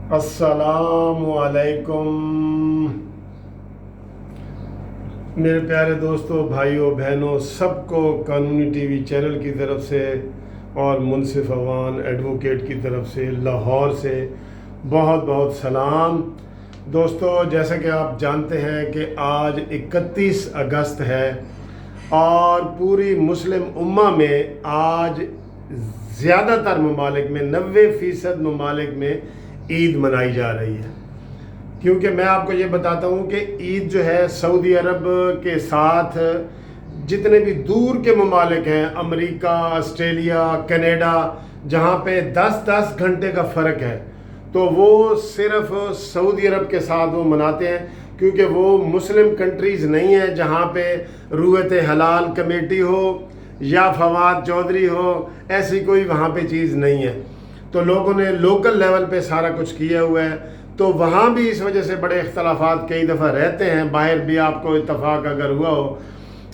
अस्सलामुअलैकुम मेरे प्यारे दोस्तों, भाइयों बहनों, सबको कानूनी टीवी चैनल की तरफ से और मुनसिफ अवान एडवोकेट की तरफ से लाहौर से बहुत बहुत सलाम। दोस्तों, जैसा कि आप जानते हैं कि आज 31 अगस्त है और पूरी मुस्लिम उम्मा में आज ज़्यादातर ममालिक में 90% ममालिक में ईद मनाई जा रही है। क्योंकि मैं आपको ये बताता हूँ कि ईद जो है सऊदी अरब के साथ जितने भी दूर के ममालिक हैं, अमेरिका, ऑस्ट्रेलिया, कनाडा, जहाँ पे 10-10 घंटे का फ़र्क है, तो वो सिर्फ सऊदी अरब के साथ वो मनाते हैं, क्योंकि वो मुस्लिम कंट्रीज़ नहीं है जहाँ पे रूयत हलाल कमेटी हो या फवाद चौधरी हो, ऐसी कोई वहाँ पे चीज़ नहीं है। तो लोगों ने लोकल लेवल पे सारा कुछ किया हुआ है, तो वहाँ भी इस वजह से बड़े इख्तलाफात कई दफ़ा रहते हैं। बाहर भी आपको इत्तफाक अगर हुआ हो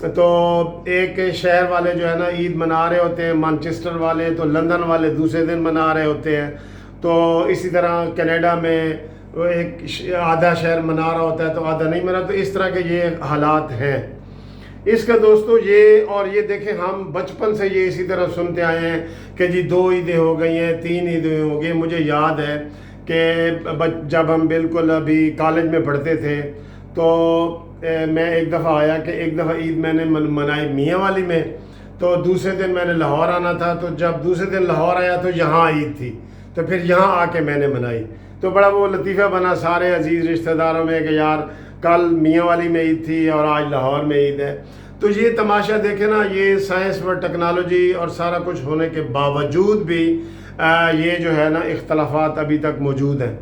तो एक शहर वाले जो है ना ईद मना रहे होते हैं, मैनचेस्टर वाले, तो लंदन वाले दूसरे दिन मना रहे होते हैं। तो इसी तरह कनाडा में एक आधा शहर मना रहा होता है तो आधा नहीं मना। तो इस तरह के ये हालात हैं इसका दोस्तों। ये देखें, हम बचपन से ये इसी तरह सुनते आए हैं कि जी 2 ईदें हो गई हैं, 3 ईदें हो गई। मुझे याद है कि जब हम बिल्कुल अभी कॉलेज में पढ़ते थे तो मैं एक दफ़ा आया कि एक दफ़ा ईद मैंने मनाई मियाँ वाली में, तो दूसरे दिन मैंने लाहौर आना था। तो जब दूसरे दिन लाहौर आया तो यहाँ ईद थी, तो फिर यहाँ आके मैंने मनाई। तो बड़ा वो लतीफ़ा बना सारे अजीज़ रिश्तेदारों में कि यार कल मियाँ वाली में ईद थी और आज लाहौर में ईद है। तो ये तमाशा देखे ना, ये साइंस व टेक्नोलॉजी और सारा कुछ होने के बावजूद भी ये जो है ना इख्तलाफात अभी तक मौजूद हैं।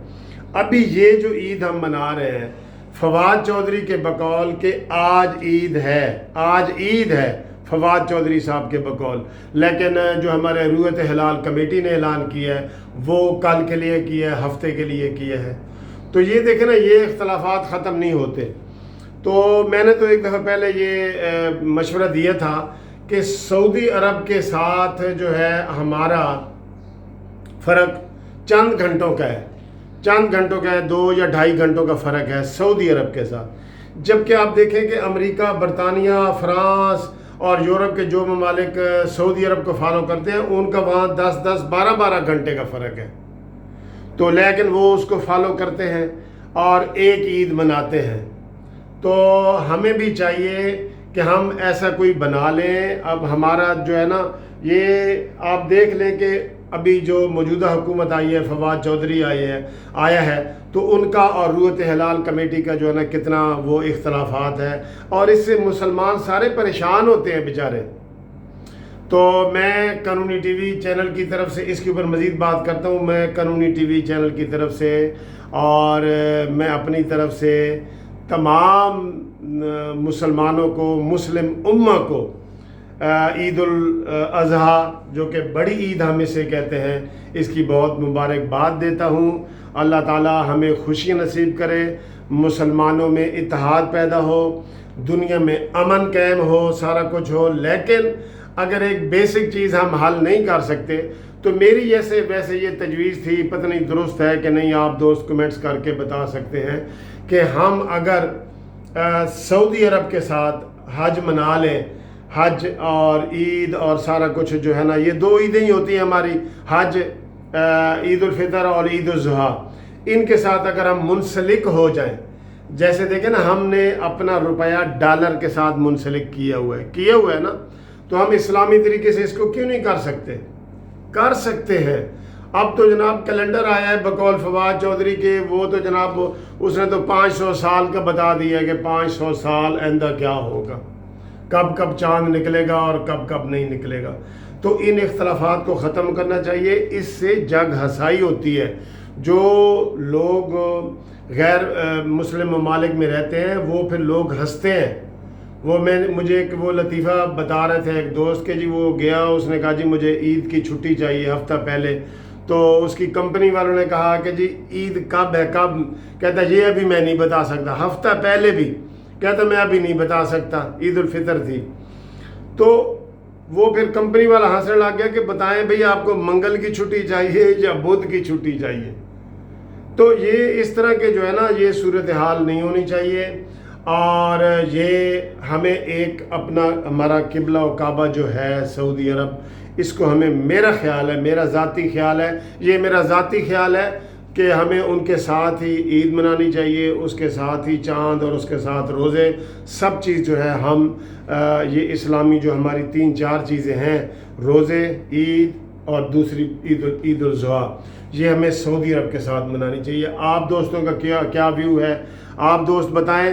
अभी ये जो ईद हम मना रहे हैं, फवाद चौधरी के बकौल के आज ईद है फवाद चौधरी साहब के बकौल, लेकिन जो हमारे रूयत हलाल कमेटी ने ऐलान किया है वो कल के लिए किया है, हफ्ते के लिए किया है। तो ये देखें ना, ये इख्तलाफात ख़त्म नहीं होते। तो मैंने तो एक दफ़ा पहले ये मशवरा दिया था कि सऊदी अरब के साथ जो है हमारा फ़र्क चंद घंटों का है, 2 या 2.5 घंटों का फ़र्क है सऊदी अरब के साथ। जबकि आप देखें कि अमेरिका, बरतानिया, फ़्रांस और यूरोप के जो ममालिक सऊदी अरब को फॉलो करते हैं उनका वहाँ 10-10, 12-12 घंटे का फ़र्क है। तो लेकिन वो उसको फॉलो करते हैं और एक ईद मनाते हैं। तो हमें भी चाहिए कि हम ऐसा कोई बना लें। अब हमारा जो है ना, ये आप देख लें कि अभी जो मौजूदा हुकूमत आई है, फवाद चौधरी आया है, तो उनका और रूयत हलाल कमेटी का जो है ना कितना वो इख्तलाफात है, और इससे मुसलमान सारे परेशान होते हैं बेचारे। तो मैं कानूनी टीवी चैनल की तरफ से इसके ऊपर मज़ीद बात करता हूँ। मैं कानूनी टीवी चैनल की तरफ से और मैं अपनी तरफ से तमाम मुसलमानों को, मुस्लिम उम्मा को ईद उल अज़हा, जो कि बड़ी ईद हम इसे कहते हैं, इसकी बहुत मुबारकबाद देता हूँ। अल्लाह ताला हमें खुशी नसीब करे, मुसलमानों में इत्तेहाद पैदा हो, दुनिया में अमन कायम हो, सारा कुछ हो। लेकिन अगर एक बेसिक चीज़ हम हल नहीं कर सकते तो मेरी वैसे ये तजवीज़ थी, पता नहीं दुरुस्त है कि नहीं, आप दोस्त कमेंट्स करके बता सकते हैं कि हम अगर सऊदी अरब के साथ हज मना लें, हज और ईद और सारा कुछ जो है ना, ये 2 ईदें ही होती हैं हमारी, हज, ईद उल फितर और ईद उल ज़ुहा। इनके साथ अगर हम मुंसलिक हो जाएं, जैसे देखें ना, हमने अपना रुपया डॉलर के साथ मुंसलिक किया हुआ है ना, तो हम इस्लामी तरीके से इसको क्यों नहीं कर सकते हैं। अब तो जनाब कैलेंडर आया है बकौल फवाद चौधरी के, वो तो जनाब उसने तो 500 साल का बता दिया कि 500 साल आइंदा क्या होगा, कब कब चांद निकलेगा और कब कब नहीं निकलेगा। तो इन इख्तलाफात को ख़त्म करना चाहिए, इससे जग हसाई होती है। जो लोग गैर मुस्लिम ममालिक में रहते हैं वो फिर लोग हंसते हैं। मुझे एक वो लतीफ़ा बता रहे थे एक दोस्त के, जी वो गया, उसने कहा जी मुझे ईद की छुट्टी चाहिए हफ्ता पहले। तो उसकी कंपनी वालों ने कहा कि जी ईद कब है, कब? कहता ये अभी मैं नहीं बता सकता। हफ्ता पहले भी कहता मैं अभी नहीं बता सकता, ईद उल फितर थी। तो वो फिर कंपनी वाला हंसने लग गया कि बताएं भई आपको मंगल की छुट्टी चाहिए या बुध की छुट्टी चाहिए। تو یہ اس طرح کے جو ہے نا یہ صورتحال نہیں ہونی چاہیے، اور یہ ہمیں ایک اپنا ہمارا قبلہ و کعبہ جو ہے سعودی عرب، اس کو ہمیں، میرا خیال ہے، میرا ذاتی خیال ہے، یہ میرا ذاتی خیال ہے کہ ہمیں ان کے ساتھ ہی عید منانی چاہیے، اس کے ساتھ ہی چاند اور اس کے ساتھ روزے، سب چیز جو ہے ہم یہ اسلامی جو ہماری 3-4 چیزیں ہیں، روزے، عید اور دوسری عید الاضحیٰ، یہ ہمیں سعودی عرب کے ساتھ منانی چاہیے۔ آپ دوستوں کا کیا ویو ہے، آپ دوست بتائیں۔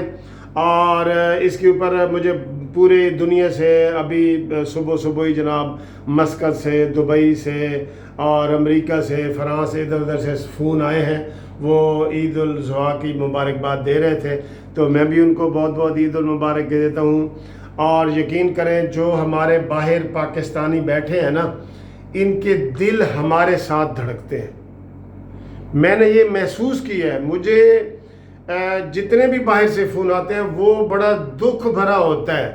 اور اس کے اوپر مجھے پوری دنیا سے ابھی صبح ہی جناب مسقط سے، دبئی سے اور امریکہ سے، فرانس سے، ادھر ادھر سے فون آئے ہیں، وہ عید الاضحیٰ کی مبارکباد دے رہے تھے، تو میں بھی ان کو بہت بہت عید المبارک دے دیتا ہوں۔ اور یقین کریں جو ہمارے باہر پاکستانی بیٹھے ہیں نا، ان کے دل ہمارے ساتھ دھڑکتے ہیں، میں نے یہ محسوس کیا ہے۔ مجھے جتنے بھی باہر سے فون آتے ہیں وہ بڑا دکھ بھرا ہوتا ہے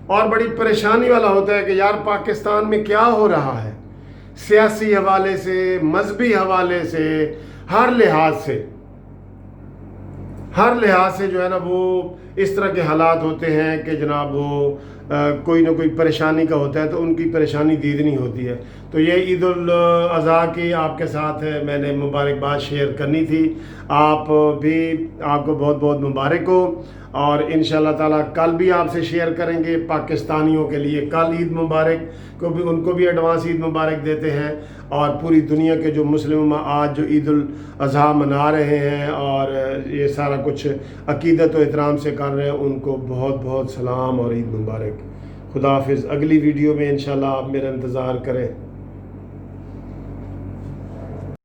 اور بڑی پریشانی والا ہوتا ہے کہ یار پاکستان میں کیا ہو رہا ہے، سیاسی حوالے سے، مذہبی حوالے سے، ہر لحاظ سے جو ہے نا وہ اس طرح کے حالات ہوتے ہیں کہ جناب وہ کوئی نہ کوئی پریشانی کا ہوتا ہے، تو ان کی پریشانی دیدنی ہوتی ہے۔ تو یہ عید الاضحیٰ کی آپ کے ساتھ میں نے مبارکباد شیئر کرنی تھی، آپ بھی، آپ کو بہت بہت مبارک ہو، اور انشاءاللہ تعالیٰ کل بھی آپ سے شیئر کریں گے۔ پاکستانیوں کے لیے کل عید مبارک کو بھی، ان کو بھی ایڈوانس عید مبارک دیتے ہیں، اور پوری دنیا کے جو مسلم آج جو عید الاضحیٰ منا رہے ہیں اور یہ سارا کچھ عقیدت و احترام سے کر رہے ہیں، ان کو بہت بہت سلام اور عید مبارک۔ خدا حافظ۔ اگلی ویڈیو میں انشاءاللہ آپ میرا انتظار کریں۔